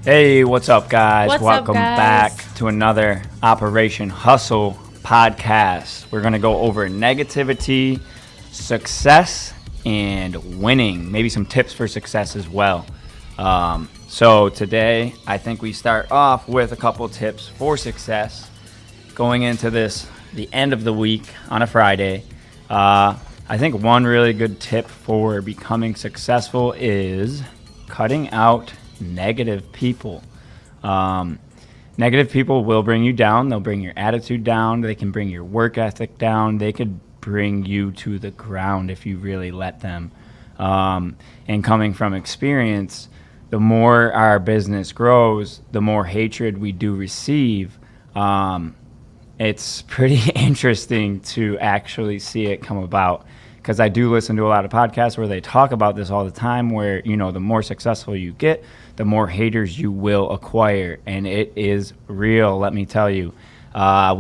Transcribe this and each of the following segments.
Hey, what's up, guys? What's up, Welcome guys? back to another Operation Hustle podcast. We're going to go over negativity, success, and winning. Maybe some tips for success as well. So today, I think we start off with a couple tips for success going into the end of the week on a Friday. I think one really good tip for becoming successful is cutting out negative people. Negative people will bring you down. They'll bring your attitude down. They can bring your work ethic down. They could bring you to the ground if you really let them. And coming from experience, the more our business grows, the more hatred we do receive. It's pretty interesting to actually see it come about, because I do listen to a lot of podcasts where they talk about this all the time, where, you know, the more successful you get, the more haters you will acquire. And it is real, let me tell you. I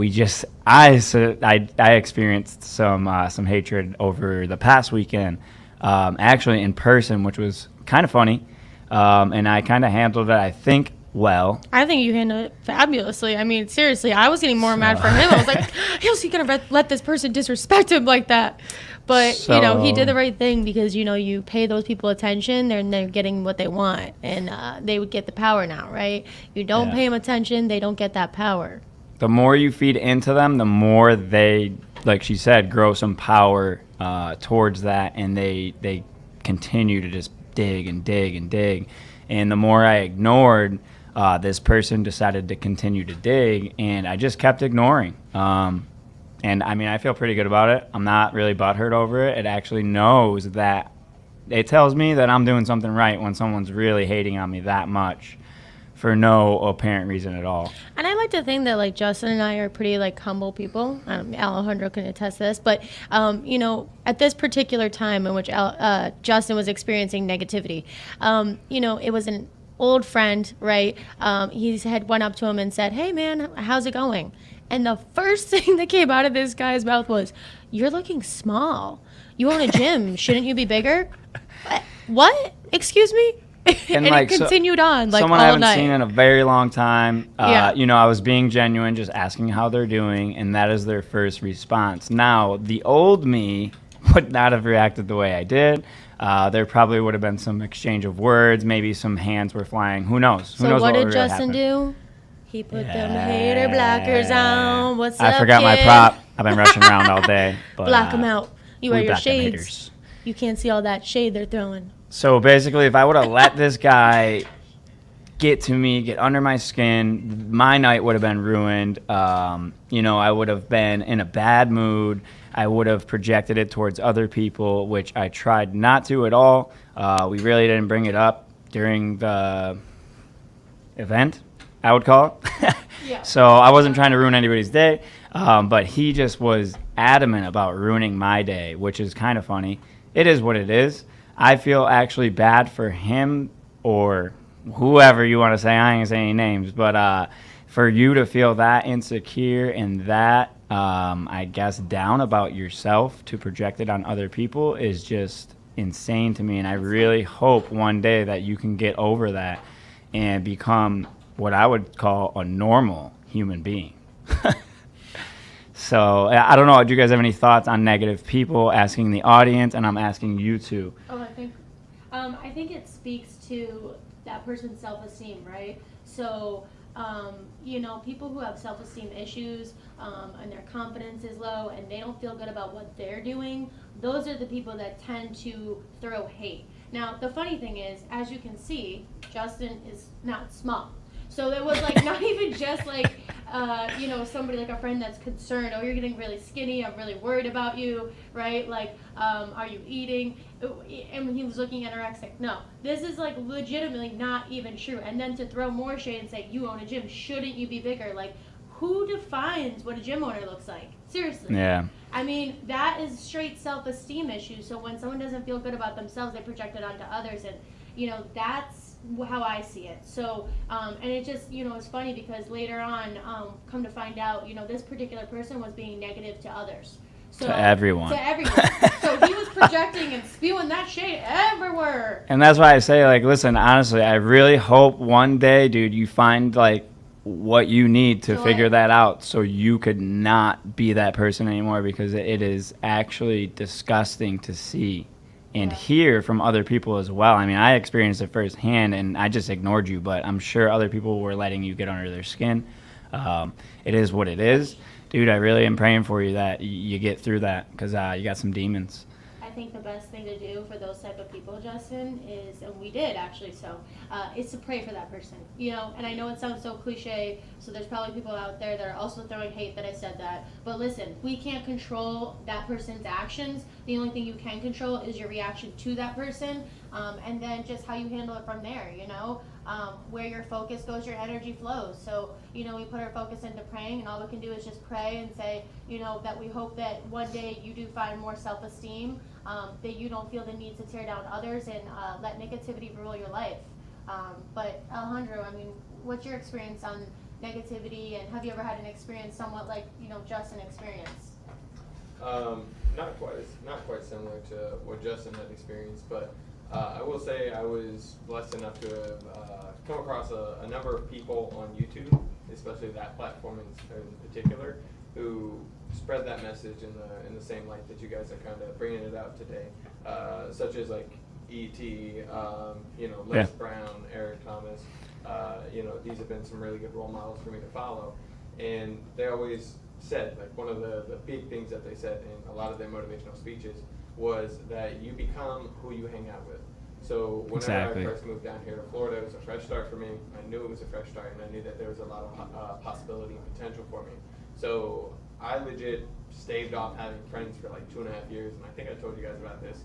experienced some hatred over the past weekend, actually in person, which was kind of funny. And I kind of handled it, I think, well. I think you handled it fabulously. I mean, seriously, I was getting more mad for him. I was like, how's he going to let this person disrespect him like that? But, you know, he did the right thing because, you know, you pay those people attention, they're getting what they want, and they would get the power now, right? You don't pay them attention, they don't get that power. The more you feed into them, the more they, like she said, grow some power towards that, and they continue to just dig and dig and dig. And the more I ignored, this person decided to continue to dig, and I just kept ignoring. And I mean, I feel pretty good about it. I'm not really butthurt over it. It actually knows that it tells me that I'm doing something right when someone's really hating on me that much for no apparent reason at all. And I like to think that, like, Justin and I are pretty, like, humble people. Alejandro can attest to this. But, you know, at this particular time in which Justin was experiencing negativity, you know, it was an old friend, right? He had went up to him and said, hey, man, how's it going? And the first thing that came out of this guy's mouth was, you're looking small. You own a gym. Shouldn't you be bigger? What? Excuse me? And like, it continued on, like, someone all I haven't night. seen in a very long time. Yeah. You know, I was being genuine, just asking how they're doing, and that is their first response. Now, the old me would not have reacted the way I did. There probably would have been some exchange of words. Maybe some hands were flying. Who knows? Who So knows what did would Justin happen. do? He put them hater blockers on. What's up, I forgot my kid? prop. I've been rushing around all day. But, Block them out. You wear we your block them shades. haters. You can't see all that shade they're throwing. So basically, if I would have let this guy get to me, get under my skin, my night would have been ruined. You know, I would have been in a bad mood. I would have projected it towards other people, which I tried not to at all. We really didn't bring it up during the event, I would call it. Yeah. So I wasn't trying to ruin anybody's day, but he just was adamant about ruining my day, which is kind of funny. It is what it is. I feel actually bad for him, or whoever you want to say. I ain't gonna say any names, but for you to feel that insecure and that, I guess, down about yourself to project it on other people is just insane to me. And I really hope one day that you can get over that and become what I would call a normal human being. So I don't know. Do you guys have any thoughts on negative people? Asking the audience, and I'm asking you too. Oh, I think it speaks to that person's self-esteem, right? So, you know, people who have self-esteem issues and their confidence is low and they don't feel good about what they're doing, those are the people that tend to throw hate. Now, the funny thing is, as you can see, Justin is not small. So it was like not even just like, you know, somebody like a friend that's concerned, oh, you're getting really skinny, I'm really worried about you, right? Like, are you eating? And he was looking anorexic. No, this is like legitimately not even true. And then to throw more shade and say, you own a gym, shouldn't you be bigger? Like, who defines what a gym owner looks like? Seriously. Yeah. I mean, that is straight self-esteem issue. So when someone doesn't feel good about themselves, they project it onto others. And, you know, that's how I see it. So, and it just, you know, it's funny because later on, come to find out, you know, this particular person was being negative to others. So, To everyone. To everyone. So he was projecting and spewing that shade everywhere. And that's why I say, like, listen, honestly, I really hope one day, dude, you find, like, what you need to Joy. figure that out so you could not be that person anymore, because it is actually disgusting to see and Yeah. hear from other people as well. I mean, I experienced it firsthand, and I just ignored you, but I'm sure other people were letting you get under their skin. It is what it is. Dude, I really am praying for you that you get through that, because you got some demons. I think the best thing to do for those type of people, Justin, is, and we did actually is to pray for that person, you know, and I know it sounds so cliche, so there's probably people out there that are also throwing hate that I said that, but listen, we can't control that person's actions. The only thing you can control is your reaction to that person, and then just how you handle it from there, you know. Where your focus goes, your energy flows. So, you know, we put our focus into praying, and all we can do is just pray and say, you know, that we hope that one day you do find more self-esteem, that you don't feel the need to tear down others and let negativity rule your life. But Alejandro, I mean, what's your experience on negativity, and have you ever had an experience somewhat like, you know, Justin experienced? Not quite similar to what Justin had experienced, but I will say I was blessed enough to have come across a number of people on YouTube, especially that platform in particular, who spread that message in the same light that you guys are kind of bringing it out today, such as like E.T., you know, Les Brown, Eric Thomas. You know, these have been some really good role models for me to follow, and they always said, like, one of the big things that they said in a lot of their motivational speeches was that you become who you hang out with. So whenever I first moved down here to Florida, it was a fresh start for me. I knew it was a fresh start, and I knew that there was a lot of possibility and potential for me. So I legit staved off having friends for like 2.5 years, and I think I told you guys about this,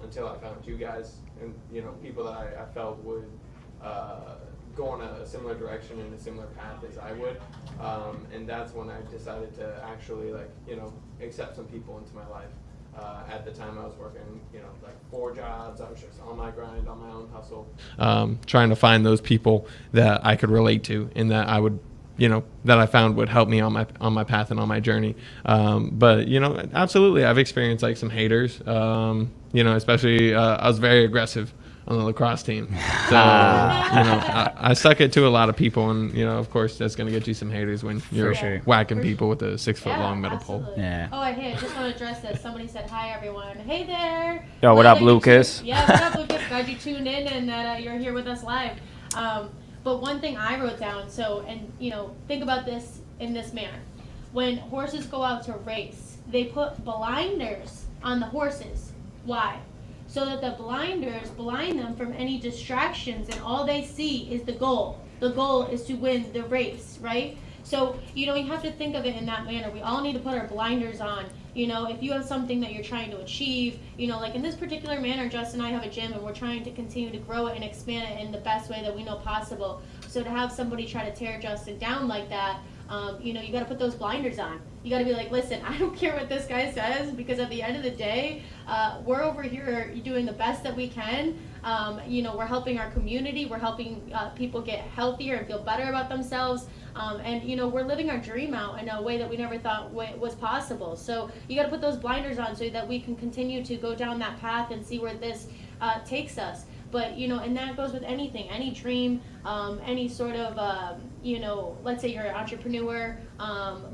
until I found you guys and, you know, people that I felt would go in a similar direction and a similar path as I would. And that's when I decided to actually, like, you know, accept some people into my life. At the time I was working, you know, like 4 jobs. I was just on my grind, on my own hustle, trying to find those people that I could relate to and that I would, you know, that I found would help me on my path and on my journey. But, you know, absolutely, I've experienced like some haters, you know, especially I was very aggressive on the lacrosse team. So, you know, I suck it to a lot of people, and, you know, of course, that's going to get you some haters when you're whacking people with a 6-foot-long metal pole. Yeah. Oh, hey, I just want to address this. Somebody said, hi, everyone. Hey there. Yo, what up, Lucas? Yeah, what up, Lucas? Glad you tuned in and that you're here with us live. But one thing I wrote down, and, you know, think about this in this manner. When horses go out to race, they put blinders on the horses. Why? So that the blinders blind them from any distractions, and all they see is the goal. The goal is to win the race, right? So, you know, you have to think of it in that manner. We all need to put our blinders on. You know, if you have something that you're trying to achieve, you know, like in this particular manner, Justin and I have a gym, and we're trying to continue to grow it and expand it in the best way that we know possible. So to have somebody try to tear Justin down like that, you know, you got to put those blinders on. You got to be like, listen, I don't care what this guy says, because at the end of the day, we're over here doing the best that we can. You know, we're helping our community. We're helping people get healthier and feel better about themselves. And, you know, we're living our dream out in a way that we never thought was possible. So you got to put those blinders on so that we can continue to go down that path and see where this takes us. But, you know, and that goes with anything, any dream, any sort of, you know, let's say you're an entrepreneur,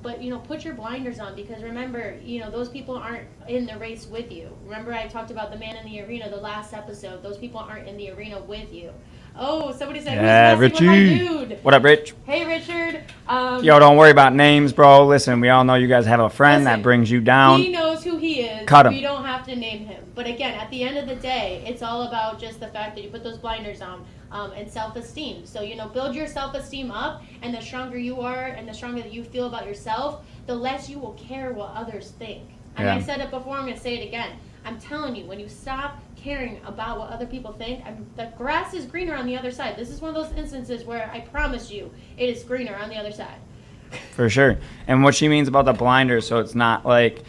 but, you know, put your blinders on, because remember, you know, those people aren't in the race with you. Remember I talked about the man in the arena, the last episode. Those people aren't in the arena with you. Oh, somebody said, yeah, who's messing Richie. with my dude? What up, Rich? Hey, Richard. Yo, don't worry about names, bro. Listen, we all know you guys have a friend that brings you down. He knows who he is. Cut him. We don't have to name him. But again, at the end of the day, it's all about just the fact that you put those blinders on, and self-esteem. So, you know, build your self-esteem up, and the stronger you are and the stronger that you feel about yourself, the less you will care what others think. And I said it before, I'm going to say it again. I'm telling you, when you stop caring about what other people think, the grass is greener on the other side. This is one of those instances where I promise you it is greener on the other side. For sure. And what she means about the blinders, so it's not like,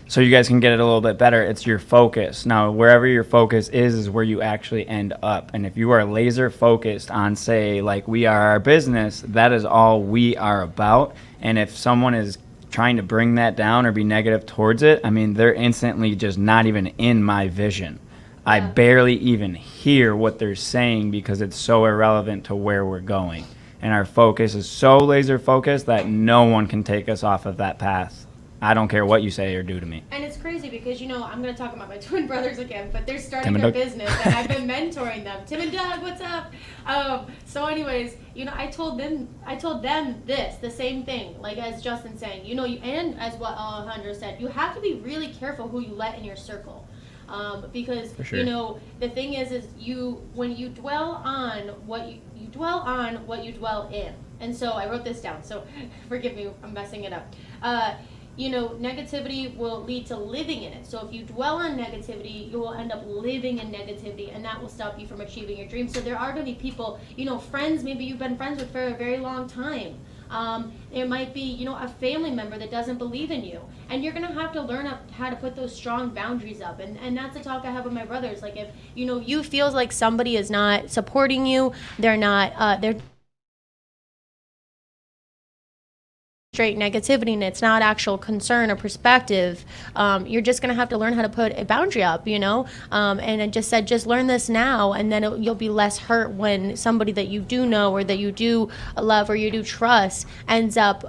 so you guys can get it a little bit better, it's your focus. Now, wherever your focus is where you actually end up. And if you are laser focused on, say, like we are our business, that is all we are about. And if someone is trying to bring that down or be negative towards it, I mean, they're instantly just not even in my vision. I Yeah. barely even hear what they're saying because it's so irrelevant to where we're going. And our focus is so laser focused that no one can take us off of that path. I don't care what you say or do to me. And it's crazy because, I'm going to talk about my twin brothers again, but they're starting Tim and their Doug. business and I've been mentoring them. Tim and Doug, what's up? So anyways, I told them this, the same thing, like as Justin saying, and as what Alejandro said, you have to be really careful who you let in your circle. Because, For sure. the thing is when you dwell on what you dwell in. And so I wrote this down, so forgive me, I'm messing it up. Negativity will lead to living in it. So if you dwell on negativity, you will end up living in negativity, and that will stop you from achieving your dreams. So there are going to be people, friends maybe you've been friends with for a very long time. There might be, a family member that doesn't believe in you. And you're going to have to learn how to put those strong boundaries up. And that's a talk I have with my brothers. Like if, you feel like somebody is not supporting you, they're straight negativity and it's not actual concern or perspective, you're just going to have to learn how to put a boundary up, and I just said, just learn this now, and then you'll be less hurt when somebody that you do know or that you do love or you do trust ends up,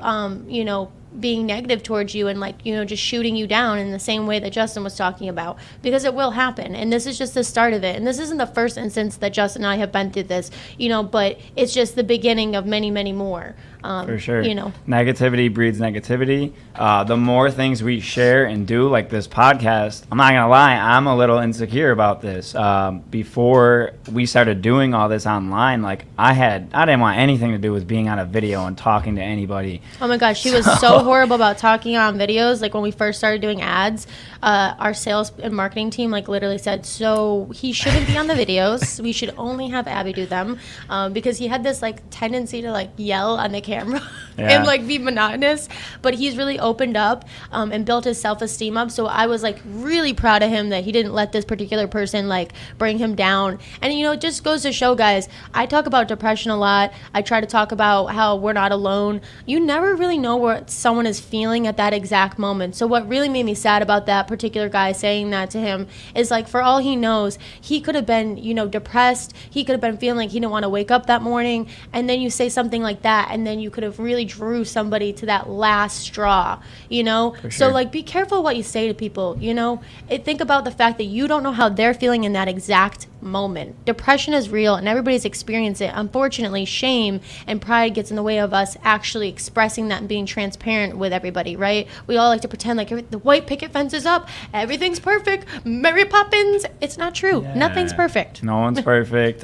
being negative towards you and just shooting you down in the same way that Justin was talking about, because it will happen. And this is just the start of it. And this isn't the first instance that Justin and I have been through this, but it's just the beginning of many, many more. For sure. Negativity breeds negativity. The more things we share and do, like this podcast, I'm not going to lie, I'm a little insecure about this. Before we started doing all this online, I didn't want anything to do with being on a video and talking to anybody. Oh my gosh, she was so horrible about talking on videos. Like when we first started doing ads, our sales and marketing team literally said, so he shouldn't be on the videos. We should only have Abby do them, because he had this tendency to yell on the camera Yeah. and be monotonous. But he's really opened up and built his self-esteem up. So I was really proud of him that he didn't let this particular person bring him down. And it just goes to show, guys, I talk about depression a lot. I try to talk about how we're not alone. You never really know what someone is feeling at that exact moment. So what really made me sad about that particular guy saying that to him is for all he knows, he could have been, depressed. He could have been feeling like he didn't want to wake up that morning. And then you say something like that, and then you could have really drew somebody to that last straw, For So sure. be careful what you say to people, Think about the fact that you don't know how they're feeling in that exact moment. Depression is real and everybody's experienced it. Unfortunately, shame and pride gets in the way of us actually expressing that and being transparent with everybody, right? We all like to pretend the white picket fence is up, everything's perfect, Mary Poppins. It's not true. Yeah. Nothing's perfect. No one's perfect.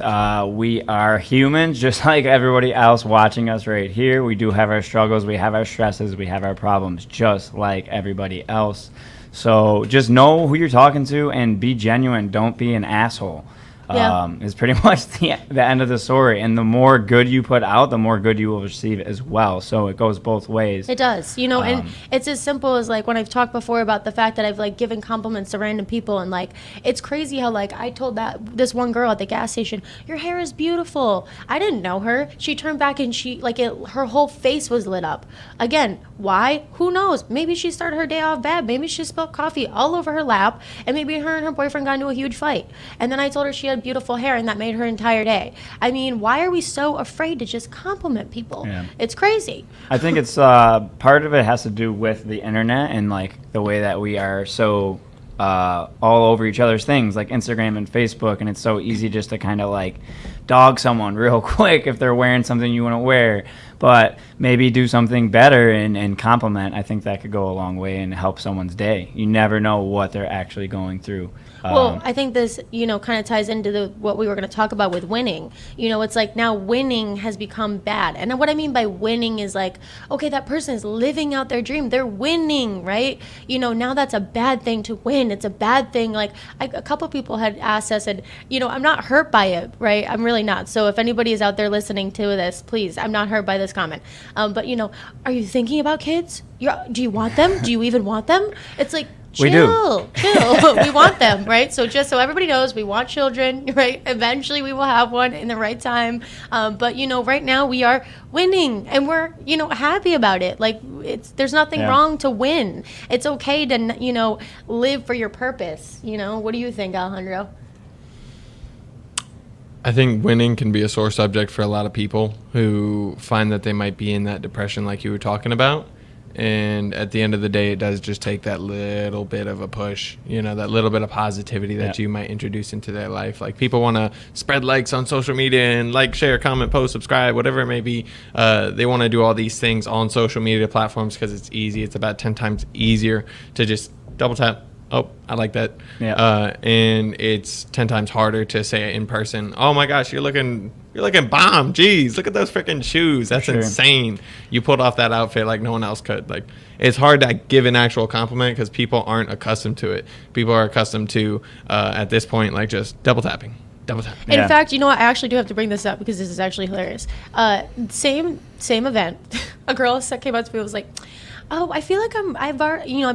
We are humans, just like everybody else watching us right here. We do have our struggles, we have our stresses, we have our problems, just like everybody else. So just know who you're talking to and be genuine. Don't be an asshole. Yeah. Is pretty much the end of the story. And the more good you put out, the more good you will receive as well. So it goes both ways. It does, and it's as simple as when I've talked before about the fact that I've given compliments to random people, and it's crazy how I told this one girl at the gas station, your hair is beautiful. I didn't know her. She turned back and her whole face was lit up. Again, why? Who knows? Maybe she started her day off bad. Maybe she spilled coffee all over her lap, and maybe her and her boyfriend got into a huge fight. And then I told her she had beautiful hair, and that made her entire day. I mean, why are we so afraid to just compliment people? Yeah. It's crazy. I think it's part of it has to do with the internet and the way that we are so all over each other's things, like Instagram and Facebook, and it's so easy just to kind of dog someone real quick if they're wearing something you want to wear. But maybe do something better and compliment. I think that could go a long way and help someone's day. You never know what they're actually going through. Well, I think this, kind of ties into what we were going to talk about with winning. It's now winning has become bad. And what I mean by winning is okay, that person is living out their dream. They're winning, right? Now that's a bad thing to win. It's a bad thing. A couple people had asked us, and, I'm not hurt by it, right? I'm really not. So if anybody is out there listening to this, please, I'm not hurt by this comment. But, are you thinking about kids? Do you want them? Do you even want them? It's We do. chill. We want them, right? So just so everybody knows, we want children, right? Eventually we will have one in the right time. But right now we are winning and we're, happy about it. Like there's nothing Yeah. wrong to win. It's okay to, live for your purpose. What do you think, Alejandro? I think winning can be a sore subject for a lot of people who find that they might be in that depression like you were talking about. And at the end of the day, it does just take that little bit of a push, that little bit of positivity that Yeah. you might introduce into their life. Like people want to spread likes on social media and like, share, comment, post, subscribe, whatever it may be. They want to do all these things on social media platforms because it's easy. It's about 10 times easier to just double tap. Oh, I like that. Yeah. And it's 10 times harder to say it in person. Oh my gosh, you're looking bomb. Jeez, look at those freaking shoes. That's Sure. insane. You pulled off that outfit like no one else could. Like it's hard to give an actual compliment because people aren't accustomed to it. People are accustomed to at this point like just double tapping. In Yeah. fact, I actually do have to bring this up because this is actually hilarious. Same event. A girl came up to me and was like, "Oh, I feel like I've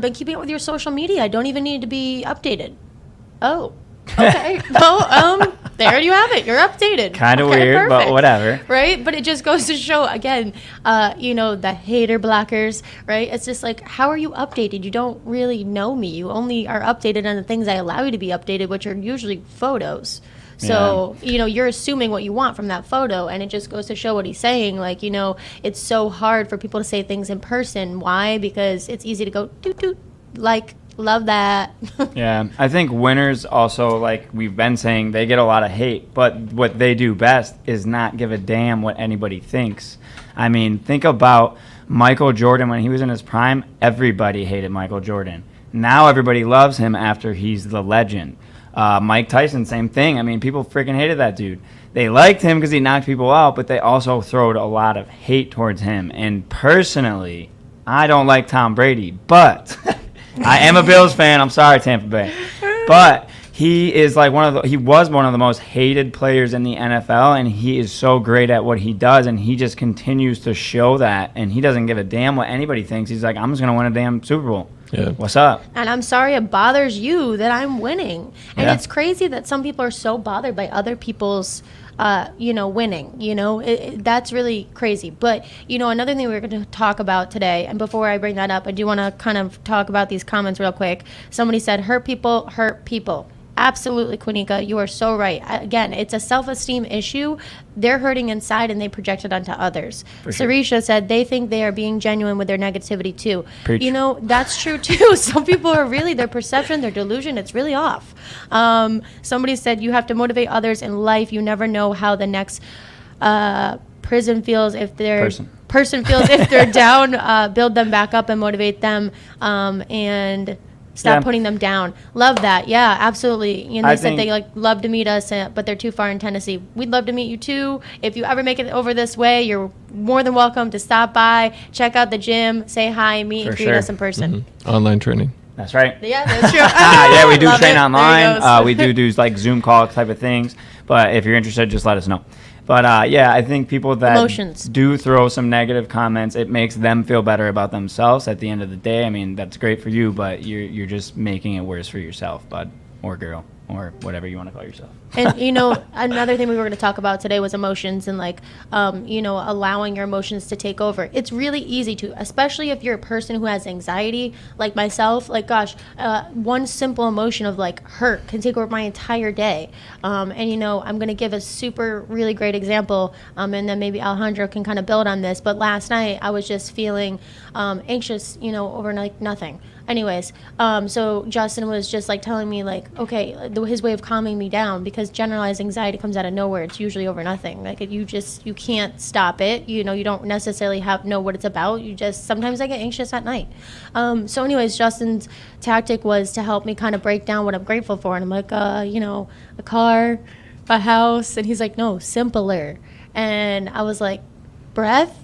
been keeping up with your social media. I don't even need to be updated." Oh, okay. Well, there you have it. You're updated. Kind of Okay, weird, but perfect. whatever. Right? But it just goes to show, again, the hater blackers, right? It's just like, how are you updated? You don't really know me. You only are updated on the things I allow you to be updated, which are usually photos. So, you're assuming what you want from that photo, and it just goes to show what he's saying. Like, it's so hard for people to say things in person. Why? Because it's easy to go, doot, doot, like, love that. Yeah, I think winners also, like we've been saying, they get a lot of hate, but what they do best is not give a damn what anybody thinks. I mean, think about Michael Jordan when he was in his prime. Everybody hated Michael Jordan. Now everybody loves him after he's the legend. Mike Tyson, same thing. I mean, people freaking hated that dude. They liked him because he knocked people out, but they also throwed a lot of hate towards him. And personally, I don't like Tom Brady, but I am a Bills fan. I'm sorry, Tampa Bay. But he is like he was one of the most hated players in the NFL, and he is so great at what he does, and he just continues to show that, and he doesn't give a damn what anybody thinks. He's like, I'm just going to win a damn Super Bowl. Yeah. What's up? And I'm sorry it bothers you that I'm winning. And Yeah. it's crazy that some people are so bothered by other people's, winning. That's really crazy. But, another thing we're going to talk about today, and before I bring that up, I do want to kind of talk about these comments real quick. Somebody said, hurt people hurt people. Absolutely, Quinika, you are so right. Again, it's a self-esteem issue. They're hurting inside and they project it onto others. For sure. Sarisha said they think they are being genuine with their negativity too. Preach. That's true too. Some people are really, their perception, their delusion, it's really off. Somebody said you have to motivate others in life. You never know how the next person feels if they're down. Build them back up and motivate them, and stop Yeah. putting them down. Love that. Yeah, absolutely. I They said think- they love to meet us, but they're too far in Tennessee. We'd love to meet you too. If you ever make it over this way, you're more than welcome to stop by, check out the gym, say hi, meet and For greet sure. us in person. Online training. That's right. Yeah, that's true. Yeah, we do Love train it. There online. he goes. We do like Zoom call type of things. But if you're interested, just let us know. But I think people that Emotions. do throw some negative comments, it makes them feel better about themselves at the end of the day. I mean, that's great for you, but you're just making it worse for yourself, bud, or girl, or whatever you want to call yourself. And another thing we were going to talk about today was emotions and allowing your emotions to take over. It's really easy to, especially if you're a person who has anxiety like myself. Like, gosh, one simple emotion of like hurt can take over my entire day. I'm going to give a super really great example, and then maybe Alejandro can kind of build on this. But last night I was just feeling anxious, over like nothing. Anyways, so Justin was just like telling me like, okay, his way of calming me down, because generalized anxiety comes out of nowhere. It's usually over nothing. Like you can't stop it. You don't necessarily know what it's about. Sometimes I get anxious at night. So anyways, Justin's tactic was to help me kind of break down what I'm grateful for. And I'm like, a car, a house. And he's like, no, simpler. And I was like, breath.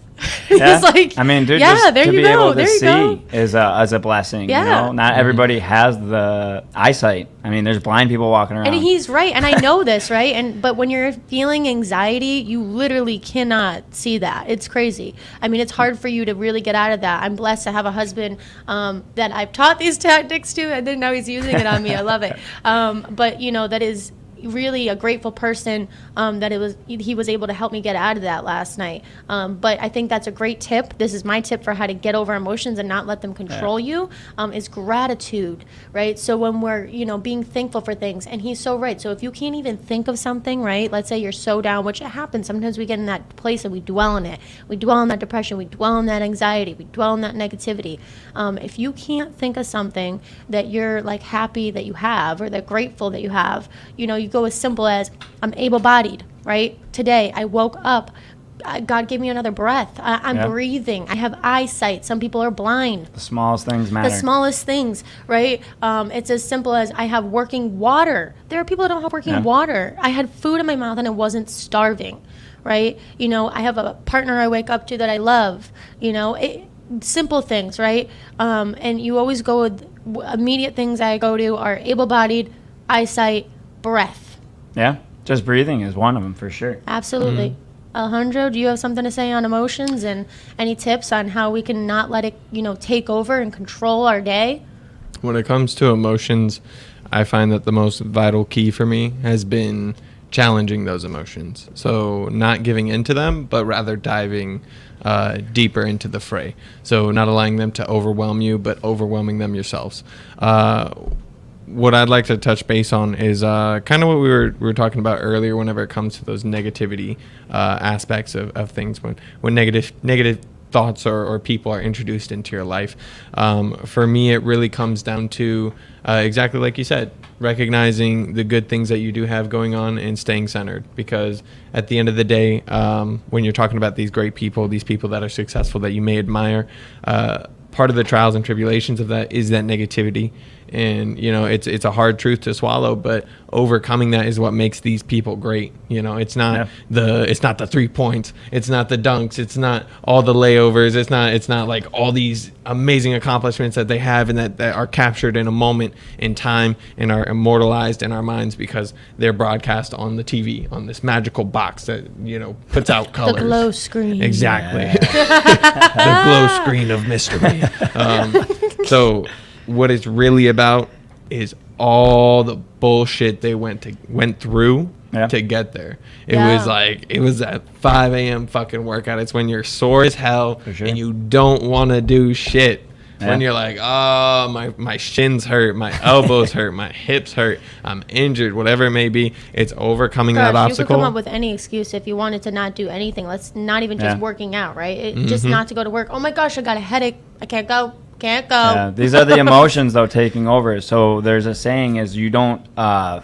It's like, I mean, dude, yeah, just there to you be go, able to there you see go. is a blessing. Yeah. You know, not everybody has the eyesight. I mean, there's blind people walking around. And he's right, and I know this, right? But when you're feeling anxiety, you literally cannot see that. It's crazy. I mean, it's hard for you to really get out of that. I'm blessed to have a husband that I've taught these tactics to, and then now he's using it on me. I love it. But that is really a grateful person that he was able to help me get out of that last night. But I think that's a great tip. This is my tip for how to get over emotions and not let them control you, is gratitude, right? So when we're being thankful for things, and he's so right. So if you can't even think of something, right, let's say you're so down, which it happens, sometimes we get in that place and we dwell on it, we dwell on that depression, we dwell on that anxiety, we dwell on that negativity. If you can't think of something that you're like happy that you have, or that grateful that you have, you go as simple as, I'm able-bodied, right? Today I woke up, God gave me another breath. I'm breathing. I have eyesight. Some people are blind. The smallest things matter. The smallest things, right? It's as simple as, I have working water. There are people that don't have working water. I had food in my mouth and I wasn't starving, right? I have a partner I wake up to that I love. Simple things, right? And you always go with immediate things I go to are able-bodied, eyesight, breath. Yeah, just breathing is one of them for sure. Absolutely. Alejandro, do you have something to say on emotions and any tips on how we can not let it, take over and control our day? When it comes to emotions, I find that the most vital key for me has been challenging those emotions. So not giving into them, but rather diving deeper into the fray. So not allowing them to overwhelm you, but overwhelming them yourselves. What I'd like to touch base on is kind of what we were talking about earlier whenever it comes to those negativity aspects of things, when negative thoughts or people are introduced into your life. For me, it really comes down to exactly like you said, recognizing the good things that you do have going on and staying centered. Because at the end of the day, when you're talking about these great people, these people that are successful that you may admire, part of the trials and tribulations of that is that negativity. And it's a hard truth to swallow, but overcoming that is what makes these people great. It's not the 3 points, it's not the dunks, it's not all the layovers, it's not like all these amazing accomplishments that they have and that are captured in a moment in time and are immortalized in our minds because they're broadcast on the TV on this magical box that puts out colors. The glow screen. Exactly. The glow screen of mystery. So what it's really about is all the bullshit they went through to get there. It was that 5 a.m. fucking workout. It's when you're sore as hell and you don't want to do shit. When you're like, oh, my shins hurt, my elbows hurt, my hips hurt, I'm injured, whatever it may be. It's overcoming that obstacle. You could come up with any excuse if you wanted to not do anything. Let's not even just working out, right? Just not to go to work. Oh my gosh, I got a headache. I can't go. Yeah, these are the emotions though taking over. So there's a saying is you don't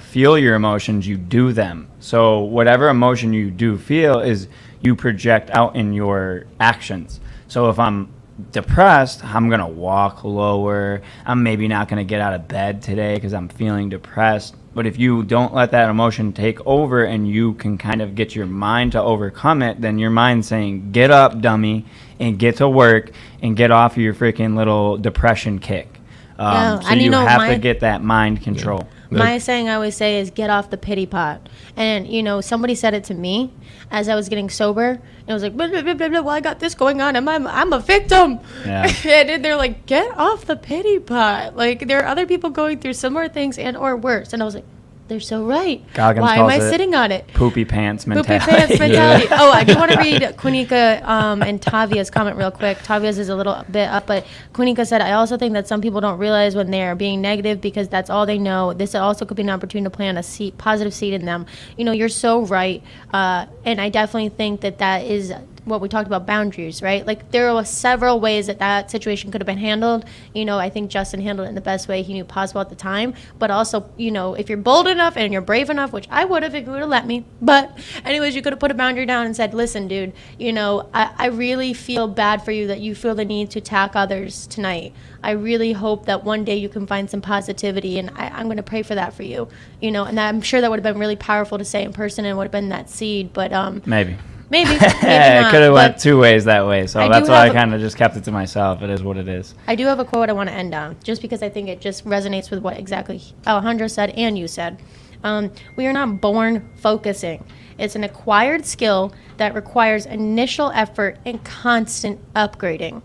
feel your emotions, you do them. So whatever emotion you do feel is you project out in your actions. So if I'm depressed, I'm gonna walk lower. I'm maybe not gonna get out of bed today because I'm feeling depressed. But if you don't let that emotion take over and you can kind of get your mind to overcome it, then your mind's saying, get up, dummy, and get to work and get off of your freaking little depression kick. So and you have to get that mind control. My saying I always say is get off the pity pot. And, somebody said it to me as I was getting sober. And it was like, blah, blah, blah, blah, blah, well, I got this going on. I'm a victim. Yeah. And they're like, get off the pity pot. Like, there are other people going through similar things and or worse. And I was like, they're so right. Goggins Why am I calls it sitting on it? Poopy pants mentality. Poopy pants mentality. Oh, I do want to read Quinika and Tavia's comment real quick. Tavia's is a little bit up, but Quinika said, I also think that some people don't realize when they're being negative because that's all they know. This also could be an opportunity to plant a positive seed in them. You're so right. And I definitely think that is what we talked about, boundaries, right? Like there were several ways that situation could have been handled. I think Justin handled it in the best way he knew possible at the time. But also, if you're bold enough and you're brave enough, which I would have if you would have let me. But anyways, you could have put a boundary down and said, listen, dude, I really feel bad for you that you feel the need to attack others tonight. I really hope that one day you can find some positivity, and I'm going to pray for that for you. And I'm sure that would have been really powerful to say in person and would have been that seed. But Maybe Maybe, maybe it not. could have went but 2 ways that way. So I do that's why I have a- kind of just kept it to myself. It is what it is. I do have a quote I want to end on, just because I think it just resonates with what exactly Alejandro said and you said. We are not born focusing. It's an acquired skill that requires initial effort and constant upgrading,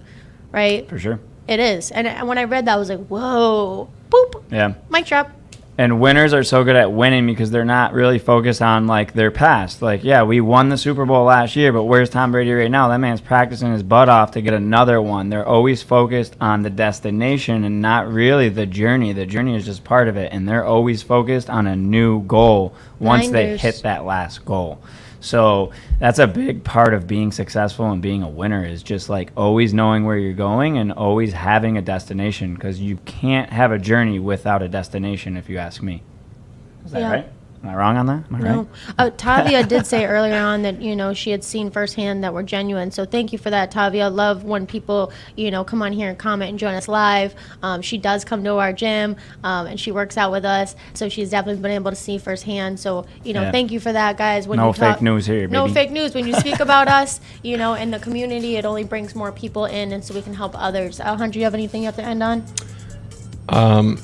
right? For sure. It is. And when I read that, I was like, whoa, boop, Yeah. mic drop. And winners are so good at winning because they're not really focused on like their past. Like, yeah, we won the Super Bowl last year, but where's Tom Brady right now? That man's practicing his butt off to get another one. They're always focused on the destination and not really the journey. The journey is just part of it, and they're always focused on a new goal once they Blinders. hit that last goal. So that's a big part of being successful and being a winner is just like always knowing where you're going and always having a destination, because you can't have a journey without a destination, if you ask me. Is that Yeah. right? Am I wrong on that? Am I No. right? Tavia did say earlier on that, she had seen firsthand that we're genuine. So thank you for that, Tavia. Love when people, come on here and comment and join us live. She does come to our gym, and she works out with us. So she's definitely been able to see firsthand. So, Yeah. thank you for that, guys. When No you fake news here, No baby. fake news. When you speak about us, in the community, it only brings more people in, and so we can help others. Alejandro, you have anything you have to end on?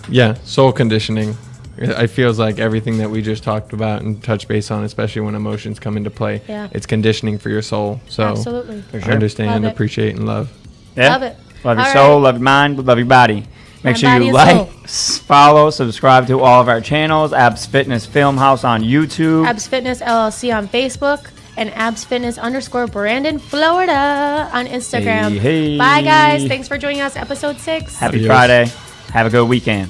Yeah, soul conditioning. I feels like everything that we just talked about and touch base on, especially when emotions come into play, Yeah. it's conditioning for your soul. So Absolutely. For sure. understand, Love it. appreciate, and love. Yeah. Love it. Love your All soul, right. love your mind, love your body. Make Mind, sure body, you and like, soul. follow, subscribe to all of our channels. Abs Fitness Filmhouse on YouTube. Abs Fitness LLC on Facebook, and Abs Fitness _ Brandon, Florida on Instagram. Hey, hey. Bye, guys. Thanks for joining us, episode 6. Happy Adios. Friday. Have a good weekend.